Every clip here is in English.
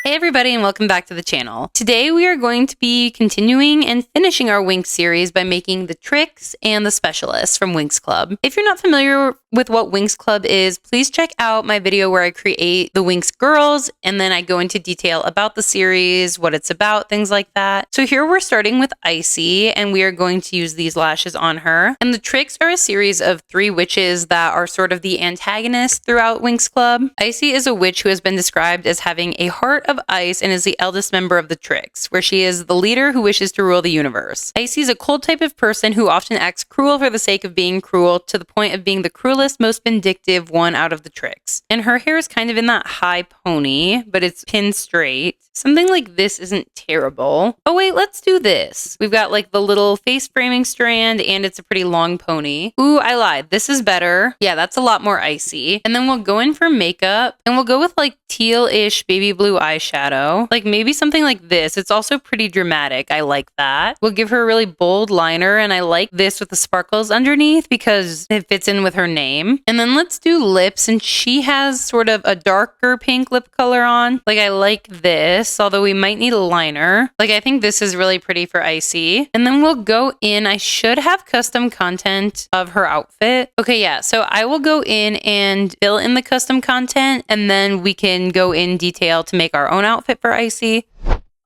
Hey everybody and welcome back to the channel. Today we are going to be continuing and finishing our Winx series by making the Trix and the Specialists from Winx Club. If you're not familiar with what Winx Club is, please check out my video where I create the Winx girls and then I go into detail about the series, what it's about, things like that. So here we're starting with Icy and we are going to use these lashes on her. And the Trix are a series of 3 witches that are sort of the antagonists throughout Winx Club. Icy is a witch who has been described as having a heart of ice and is the eldest member of the Trix, where she is the leader who wishes to rule the universe. Icy is a cold type of person who often acts cruel for the sake of being cruel, to the point of being the cruelest, most vindictive one out of the Trix. And her hair is kind of in that high pony, but it's pinned straight. Something like this isn't terrible. Oh wait, let's do this. We've got like the little face framing strand and it's a pretty long pony. Ooh, I lied. This is better. Yeah, that's a lot more Icy. And then we'll go in for makeup and we'll go with like teal-ish baby blue eyeshadow. Like maybe something like this. It's also pretty dramatic. I like that. We'll give her a really bold liner and I like this with the sparkles underneath because it fits in with her name. And then let's do lips, and she has sort of a darker pink lip color on. Like I like this, although we might need a liner. Like I think this is really pretty for Icy. And then we'll go in. I should have custom content of her outfit. Okay, yeah. So I will go in and fill in the custom content and then we can go in detail to make our own outfit for Icy.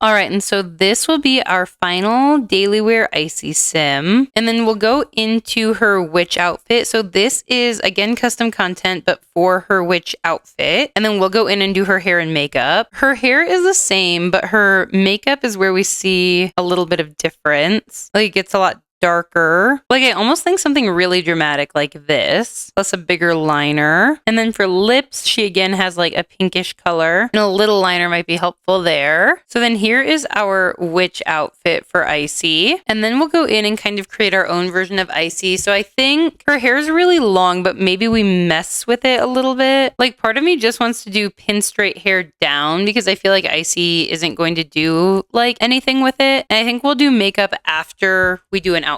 All right, and so this will be our final daily wear Icy sim. And then we'll go into her witch outfit. So this is, again, custom content, but for her witch outfit. And then we'll go in and do her hair and makeup. Her hair is the same, but her makeup is where we see a little bit of difference. Like it gets a lot darker. Like I almost think something really dramatic like this, plus a bigger liner. And then for lips, she again has like a pinkish color and a little liner might be helpful there. So then here is our witch outfit for Icy. And then we'll go in and kind of create our own version of Icy. So I think her hair is really long, but maybe we mess with it a little bit. Like part of me just wants to do pin straight hair down because I feel like Icy isn't going to do like anything with it. And I think we'll do makeup after we do an outfit.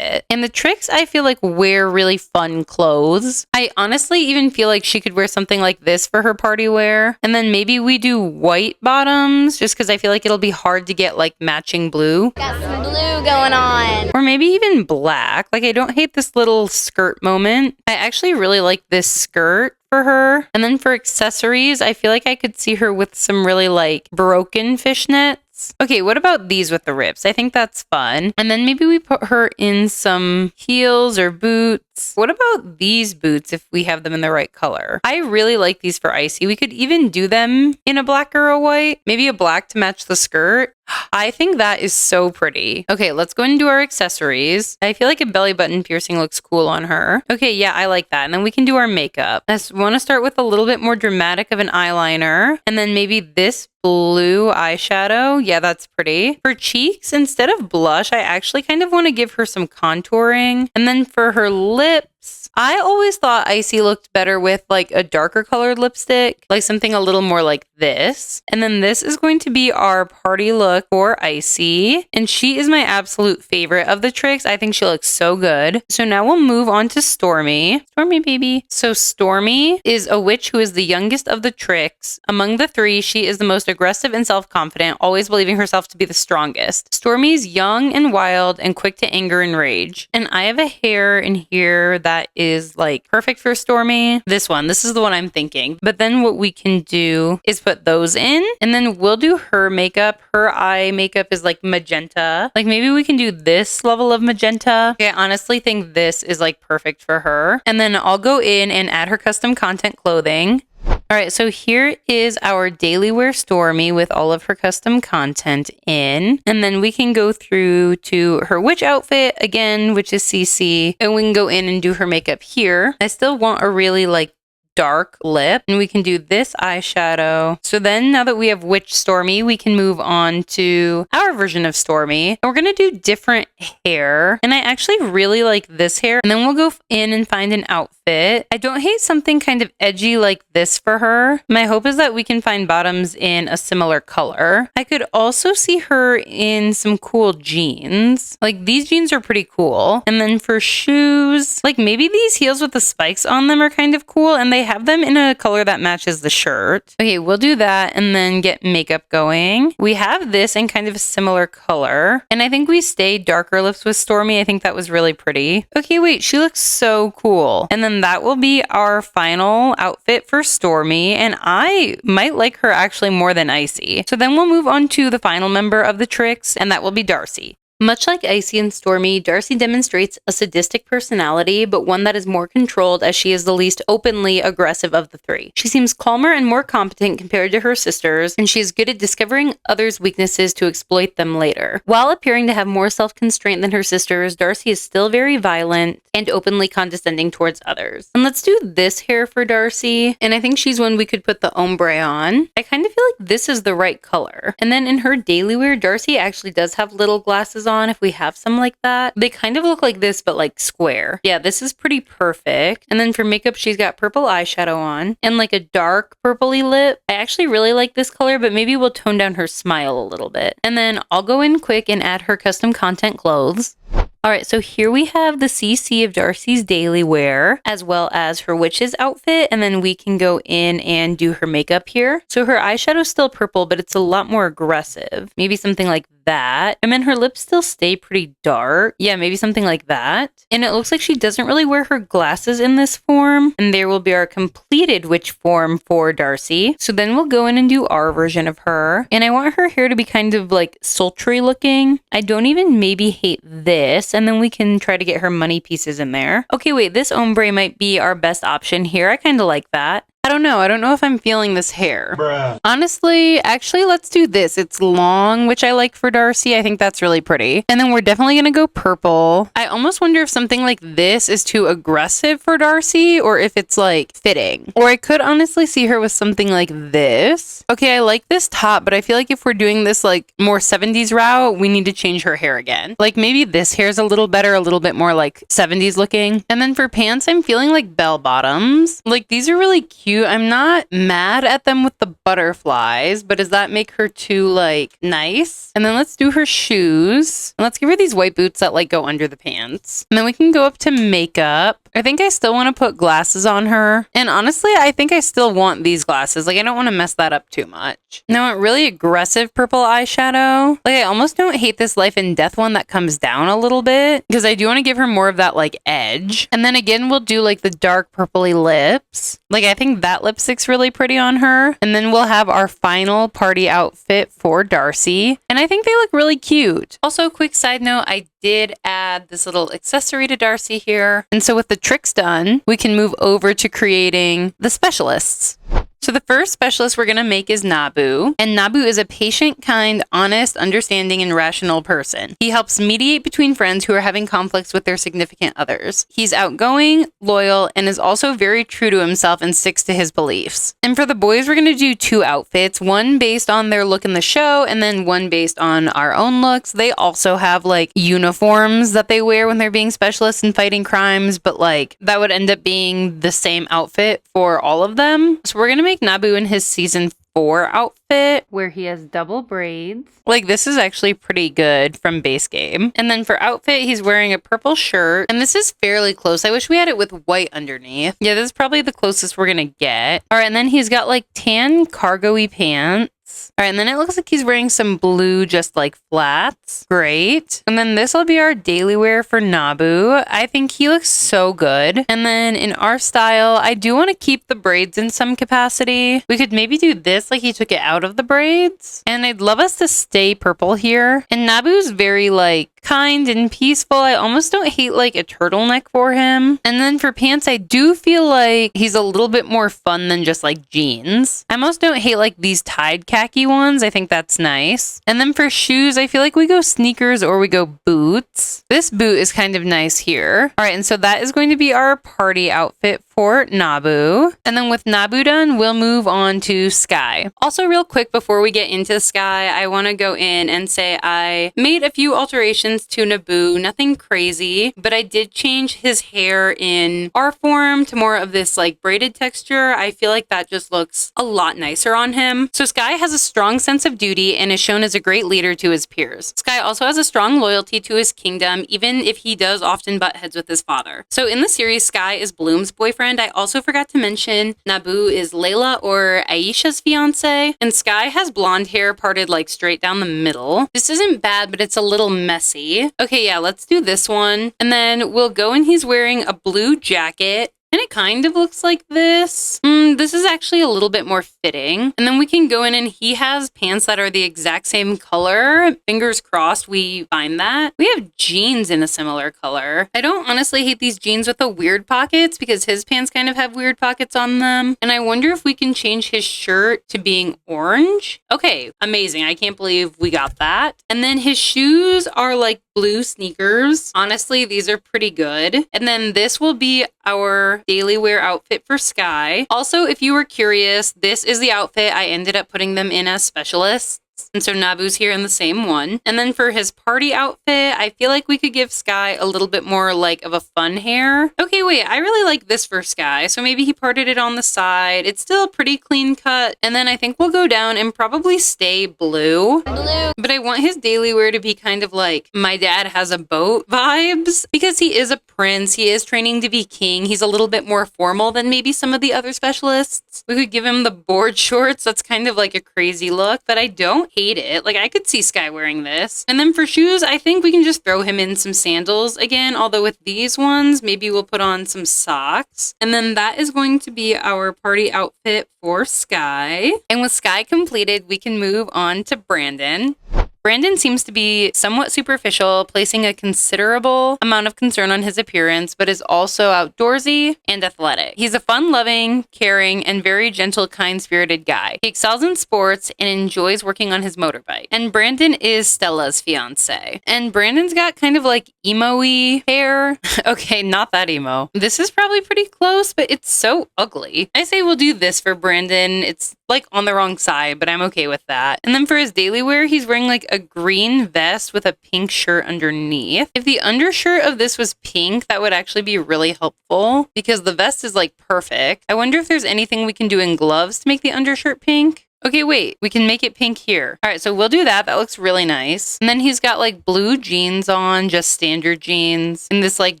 And the Trix, I feel like, wear really fun clothes. I honestly even feel like she could wear something like this for her party wear. And then maybe we do white bottoms just because I feel like it'll be hard to get like matching blue. Got some blue going on. Or maybe even black. Like I don't hate this little skirt moment. I actually really like this skirt for her. And then for accessories, I feel like I could see her with some really like broken fishnets. Okay, what about these with the rips? I think that's fun. And then maybe we put her in some heels or boots. What about these boots if we have them in the right color? I really like these for Icy. We could even do them in a black or a white. Maybe a black to match the skirt. I think that is so pretty. Okay, let's go and do our accessories. I feel like a belly button piercing looks cool on her. Okay, yeah, I like that. And then we can do our makeup. I just want to start with a little bit more dramatic of an eyeliner. And then maybe this blue eyeshadow. Yeah, that's pretty. For cheeks, instead of blush, I actually kind of want to give her some contouring. And then for her lips, I always thought Icy looked better with like a darker colored lipstick, like something a little more like this. And then this is going to be our party look for Icy. And she is my absolute favorite of the Trix. I think she looks so good. So now we'll move on to Stormy. Stormy, baby. So Stormy is a witch who is the youngest of the Trix. Among the 3, she is the most aggressive and self-confident, always believing herself to be the strongest. Stormy's young and wild and quick to anger and rage. And I have a hair in here that is like perfect for Stormy. This is the one I'm thinking. But then what we can do is put those in and then we'll do her makeup. Her eye makeup is like magenta. Like maybe we can do this level of magenta. Okay, I honestly think this is like perfect for her. And then I'll go in and add her custom content clothing. All right, so here is our daily wear Stormy with all of her custom content in. And then we can go through to her witch outfit again, which is CC. And we can go in and do her makeup here. I still want a really like dark lip, and we can do this eyeshadow. So then now that we have Witch Stormy, we can move on to our version of Stormy. And we're going to do different hair. And I actually really like this hair. And then we'll go in and find an outfit. I don't hate something kind of edgy like this for her. My hope is that we can find bottoms in a similar color. I could also see her in some cool jeans. Like these jeans are pretty cool. And then for shoes, like maybe these heels with the spikes on them are kind of cool. And they have them in a color that matches the shirt. Okay, we'll do that and then get makeup going. We have this in kind of a similar color. And I think we stayed darker lips with Stormy. I think that was really pretty. Okay, wait, she looks so cool. And then that will be our final outfit for Stormy. And I might like her actually more than Icy. So then we'll move on to the final member of the Trix, and that will be Darcy. Much like Icy and Stormy, Darcy demonstrates a sadistic personality, but one that is more controlled as she is the least openly aggressive of the three. She seems calmer and more competent compared to her sisters, and she is good at discovering others' weaknesses to exploit them later. While appearing to have more self-constraint than her sisters, Darcy is still very violent and openly condescending towards others. And let's do this hair for Darcy, and I think she's one we could put the ombre on. I kind of feel like this is the right color. And then in her daily wear, Darcy actually does have little glasses on if we have some like that. They kind of look like this, but like square. Yeah, this is pretty perfect. And then for makeup, she's got purple eyeshadow on and like a dark purpley lip. I actually really like this color, but maybe we'll tone down her smile a little bit. And then I'll go in quick and add her custom content clothes. All right, so here we have the CC of Darcy's daily wear, as well as her witch's outfit, and then we can go in and do her makeup here. So her eyeshadow's still purple, but it's a lot more aggressive. Maybe something like that. And then her lips still stay pretty dark. Yeah, maybe something like that. And it looks like she doesn't really wear her glasses in this form. And there will be our completed witch form for Darcy. So then we'll go in and do our version of her. And I want her hair to be kind of like sultry looking. I don't even maybe hate this. And then we can try to get her money pieces in there. Okay, wait, this ombre might be our best option here. I kind of like that. I don't know if I'm feeling this hair. Bruh. Honestly, actually, let's do this. It's long, which I like for Darcy. I think that's really pretty. And then we're definitely going to go purple. I almost wonder if something like this is too aggressive for Darcy or if it's like fitting. Or I could honestly see her with something like this. Okay, I like this top, but I feel like if we're doing this like more 70s route, we need to change her hair again. Like maybe this hair is a little better, a little bit more like 70s looking. And then for pants, I'm feeling like bell bottoms. Like these are really cute. I'm not mad at them with the butterflies, but does that make her too like nice? And then let's do her shoes. And let's give her these white boots that like go under the pants. And then we can go up to makeup. I think I still want to put glasses on her. And honestly, I think I still want these glasses. Like I don't want to mess that up too much. Now I want really aggressive purple eyeshadow. Like I almost don't hate this life and death one that comes down a little bit because I do want to give her more of that like edge. And then again, we'll do like the dark purpley lips. Like I think that lipstick's really pretty on her. And then we'll have our final party outfit for Darcy. And I think they look really cute. Also, quick side note, I did add this little accessory to Darcy here. And so with the Trix done, we can move over to creating the specialists. So the first specialist we're going to make is Nabu. And Nabu is a patient, kind, honest, understanding, and rational person. He helps mediate between friends who are having conflicts with their significant others. He's outgoing, loyal, and is also very true to himself and sticks to his beliefs. And for the boys, we're going to do 2 outfits, one based on their look in the show, and then one based on our own looks. They also have like uniforms that they wear when they're being specialists and fighting crimes, but like that would end up being the same outfit for all of them. So we're going to make Nabu in his season 4 outfit where he has double braids. Like this is actually pretty good from base game. And then for outfit, he's wearing a purple shirt. And this is fairly close. I wish we had it with white underneath. Yeah, this is probably the closest we're gonna get. All right, and then he's got like tan cargo-y pants. All right, and then it looks like he's wearing some blue just like flats. Great. And then this will be our daily wear for Nabu. I think he looks so good. And then in our style, I do want to keep the braids in some capacity. We could maybe do this like he took it out of the braids. And I'd love us to stay purple here. And Nabu's very like kind and peaceful. I almost don't hate like a turtleneck for him. And then for pants, I do feel like he's a little bit more fun than just like jeans. I almost don't hate like these tied khaki ones. I think that's nice. And then for shoes, I feel like we go sneakers or we go boots. This boot is kind of nice here. All right, and so that is going to be our party outfit for Nabu. And then with Nabu done, we'll move on to Sky. Also real quick before we get into Sky, I want to go in and say I made a few alterations to Nabu, nothing crazy, but I did change his hair in our form to more of this like braided texture. I feel like that just looks a lot nicer on him. So Sky has a strong sense of duty and is shown as a great leader to his peers. Sky also has a strong loyalty to his kingdom, even if he does often butt heads with his father. So in the series, Sky is Bloom's boyfriend, boyfriend. I also forgot to mention Nabu is Layla or Aisha's fiance, and Sky has blonde hair parted like straight down the middle. This isn't bad, but it's a little messy. Okay, yeah, let's do this one. And then we'll go and he's wearing a blue jacket. And it kind of looks like this. This is actually a little bit more fitting. And then we can go in and he has pants that are the exact same color. Fingers crossed we find that. We have jeans in a similar color. I don't honestly hate these jeans with the weird pockets because his pants kind of have weird pockets on them. And I wonder if we can change his shirt to being orange. Okay, amazing. I can't believe we got that. And then his shoes are like blue sneakers. Honestly, these are pretty good. And then this will be our daily wear outfit for Sky. Also, if you were curious, this is the outfit I ended up putting them in as specialists. And so Nabu's here in the same one. And then for his party outfit, I feel like we could give Sky a little bit more like of a fun hair. Okay, wait, I really like this for Sky. So maybe he parted it on the side. It's still pretty clean cut. And then I think we'll go down and probably stay blue. But I want his daily wear to be kind of like my dad has a boat vibes because he is a prince. He is training to be king. He's a little bit more formal than maybe some of the other specialists. We could give him the board shorts. That's kind of like a crazy look, but I don't hate it. Like I could see Sky wearing this. And then for shoes, I think we can just throw him in some sandals again. Although with these ones, maybe we'll put on some socks. And then that is going to be our party outfit for Sky. And with Sky completed, we can move on to Brandon. Brandon seems to be somewhat superficial, placing a considerable amount of concern on his appearance, but is also outdoorsy and athletic. He's a fun-loving, caring, and very gentle, kind-spirited guy. He excels in sports and enjoys working on his motorbike. And Brandon is Stella's fiance. And Brandon's got kind of like emo-y hair. Okay, not that emo. This is probably pretty close, but it's so ugly. I say we'll do this for Brandon. It's like on the wrong side, but I'm okay with that. And then for his daily wear, he's wearing like a green vest with a pink shirt underneath. If the undershirt of this was pink, that would actually be really helpful because the vest is like perfect. I wonder if there's anything we can do in gloves to make the undershirt pink. Okay, wait, we can make it pink here. All right, so we'll do that. That looks really nice. And then he's got like blue jeans on, just standard jeans in this like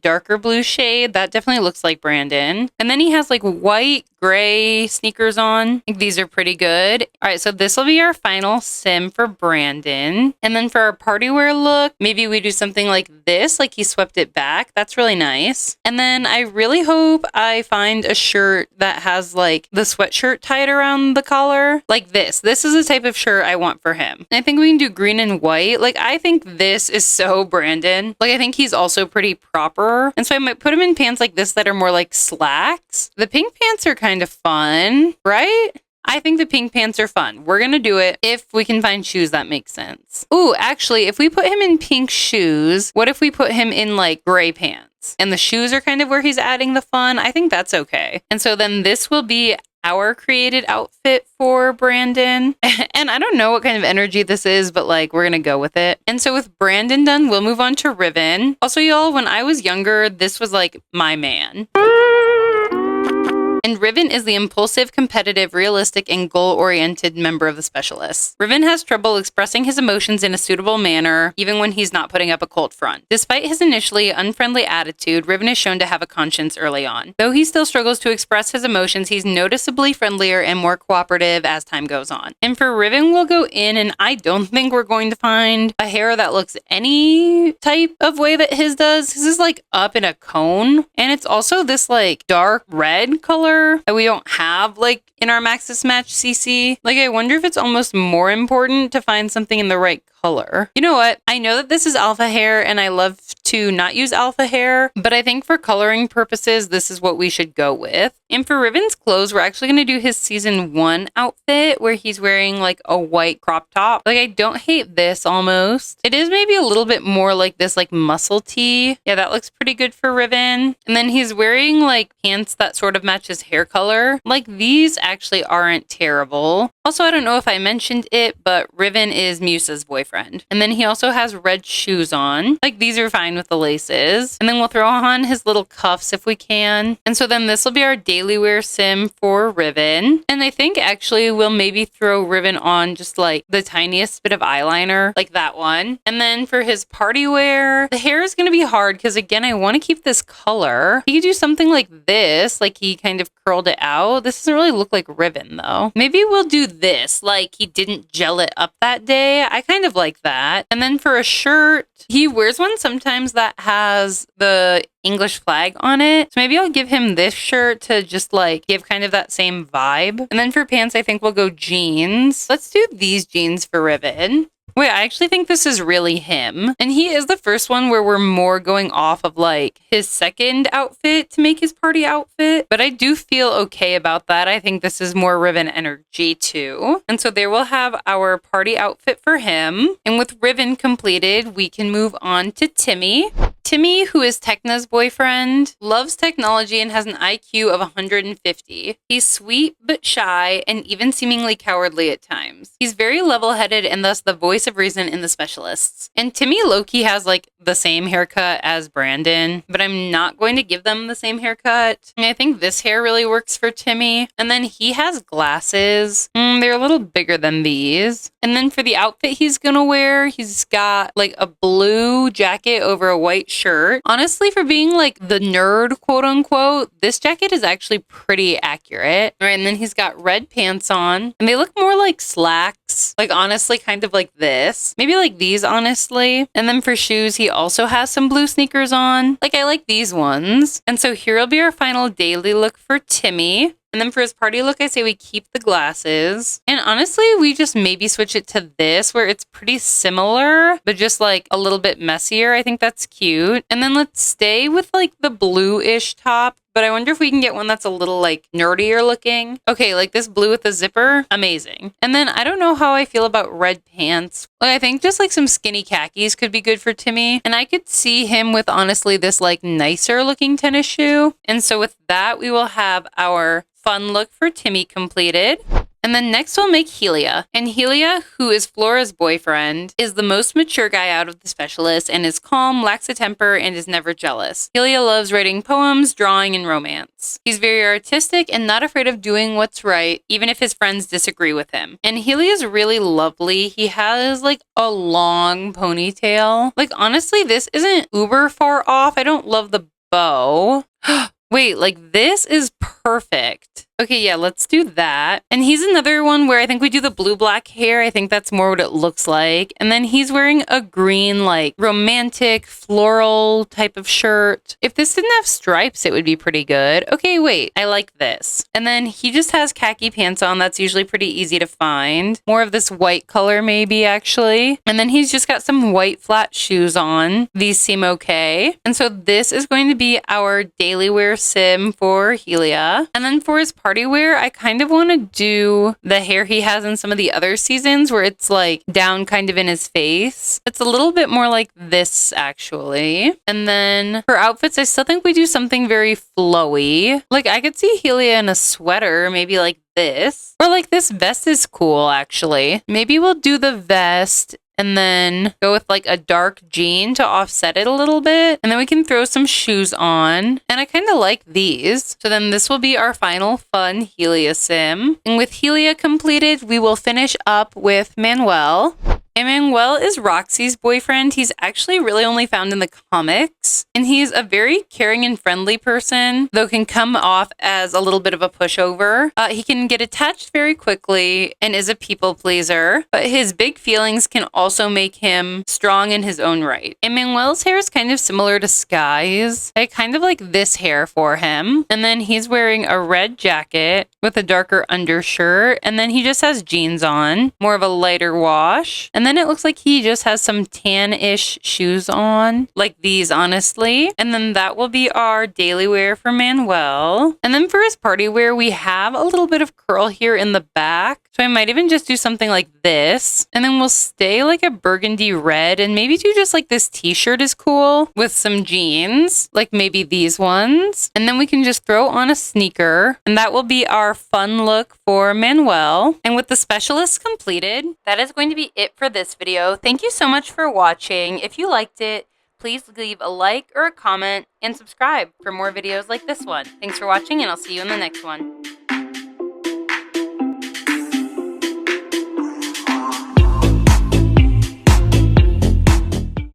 darker blue shade. That definitely looks like Brandon. And then he has like white, gray sneakers on. I think these are pretty good. All right, so this will be our final sim for Brandon. And then for our party wear look, maybe we do something like this, like he swept it back. That's really nice. And then I really hope I find a shirt that has like the sweatshirt tied around the collar. Like this. This is the type of shirt I want for him. And I think we can do green and white. Like, I think this is so Brandon. Like, I think he's also pretty proper. And so I might put him in pants like this that are more like slacks. The pink pants are kind of fun, right? I think the pink pants are fun. We're going to do it if we can find shoes that make sense. Ooh, actually, if we put him in pink shoes, what if we put him in like gray pants? And the shoes are kind of where he's adding the fun. I think that's okay. And so then this will be our created outfit for Brandon. And I don't know what kind of energy this is, but like we're gonna go with it. And so with Brandon done, we'll move on to Riven. Also, y'all, when I was younger, this was like my man. And Riven is the impulsive, competitive, realistic, and goal-oriented member of the Specialists. Riven has trouble expressing his emotions in a suitable manner, even when he's not putting up a cold front. Despite his initially unfriendly attitude, Riven is shown to have a conscience early on. Though he still struggles to express his emotions, he's noticeably friendlier and more cooperative as time goes on. And for Riven, we'll go in, and I don't think we're going to find a hair that looks any type of way that his does. His is like up in a cone, and it's also this like dark red color that we don't have like in our Maxis Match CC. Like, I wonder if it's almost more important to find something in the right color. You know what? I know that this is alpha hair and I love to not use alpha hair, but I think for coloring purposes, this is what we should go with. And for Riven's clothes, we're actually going to do his season 1 outfit where he's wearing like a white crop top. Like, I don't hate this almost. It is maybe a little bit more like this like muscle tee. Yeah, that looks pretty good for Riven. And then he's wearing like pants that sort of match his hair color. Like, these actually aren't terrible. Also, I don't know if I mentioned it, but Riven is Musa's boyfriend. And then he also has red shoes on. Like, these are fine with the laces. And then we'll throw on his little cuffs if we can. And so then this will be our daily wear sim for Riven. And I think actually we'll maybe throw Riven on just like the tiniest bit of eyeliner, like that one. And then for his party wear, the hair is going to be hard because again, I want to keep this color. He could do something like this, like he kind of curled it out. This doesn't really look like Riven though. Maybe we'll do this, like he didn't gel it up that day. I kind of like that. And then for a shirt, he wears one sometimes that has the English flag on it. So maybe I'll give him this shirt to just like give kind of that same vibe. And then for pants, I think we'll go jeans. Let's do these jeans for Riven. Wait, I actually think this is really him. And he is the first one where we're more going off of like his second outfit to make his party outfit. But I do feel okay about that. I think this is more Riven energy too. And so there we'll have our party outfit for him. And with Riven completed, we can move on to Timmy. Timmy, who is Tekna's boyfriend, loves technology and has an IQ of 150. He's sweet but shy and even seemingly cowardly at times. He's very level-headed and thus the voice of reason in the specialists. And Timmy low-key has like the same haircut as Brandon, but I'm not going to give them the same haircut. And I think this hair really works for Timmy. And then he has glasses. They're a little bigger than these. And then for the outfit he's gonna wear, he's got like a blue jacket over a white shirt. Honestly, for being like the nerd, quote unquote, this jacket is actually pretty accurate. All right, and then he's got red pants on, and they look more like slacks. Like honestly, kind of like this. Maybe like these, honestly. And then for shoes, he also has some blue sneakers on. Like I like these ones. And so here will be our final daily look for Timmy. And then for his party look, I say we keep the glasses. And honestly, we just maybe switch it to this where it's pretty similar, but just like a little bit messier. I think that's cute. And then let's stay with like the blue-ish top. But I wonder if we can get one that's a little like nerdier looking. Okay, like this blue with the zipper, amazing. And then I don't know how I feel about red pants. Like I think just like some skinny khakis could be good for Timmy. And I could see him with honestly this like nicer looking tennis shoe. And so with that, we will have our fun look for Timmy completed. And then next we'll make Helia. And Helia, who is Flora's boyfriend, is the most mature guy out of the specialists and is calm, lacks a temper, and is never jealous. Helia loves writing poems, drawing, and romance. He's very artistic and not afraid of doing what's right, even if his friends disagree with him. And Helia is really lovely. He has like a long ponytail. Like honestly, this isn't uber far off. I don't love the bow. Wait, like this is perfect. Okay, yeah, let's do that. And he's another one where I think we do the blue-black hair. I think that's more what it looks like. And then he's wearing a green, like, romantic, floral type of shirt. If this didn't have stripes, it would be pretty good. Okay, wait, I like this. And then he just has khaki pants on. That's usually pretty easy to find. More of this white color, maybe, actually. And then he's just got some white flat shoes on. These seem okay. And so this is going to be our daily wear sim for Helia. And then for his party wear, I kind of want to do the hair he has in some of the other seasons where it's like down kind of in his face. It's a little bit more like this actually. And then for outfits, I still think we do something very flowy. Like I could see Helia in a sweater, maybe like this. Or like this vest is cool actually. Maybe we'll do the vest and then go with like a dark jean to offset it a little bit. And then we can throw some shoes on. And I kind of like these. So then this will be our final fun Helia sim. And with Helia completed, we will finish up with Manuel. And Manuel is Roxy's boyfriend. He's actually really only found in the comics. And he's a very caring and friendly person, though can come off as a little bit of a pushover. He can get attached very quickly and is a people pleaser, but his big feelings can also make him strong in his own right. And Manuel's hair is kind of similar to Sky's. I kind of like this hair for him. And then he's wearing a red jacket with a darker undershirt. And then he just has jeans on, more of a lighter wash. And then it looks like he just has some tan-ish shoes on, like these, honestly. And then that will be our daily wear for Manuel. And then for his party wear, we have a little bit of curl here in the back. So I might even just do something like this. And then we'll stay like a burgundy red and maybe do just like this t-shirt is cool with some jeans, like maybe these ones. And then we can just throw on a sneaker. And that will be our our fun look for Manuel. And with the specialist completed, that is going to be it for this video. Thank you so much for watching. If you liked it, please leave a like or a comment and subscribe for more videos like this one. Thanks for watching, and I'll see you in the next one.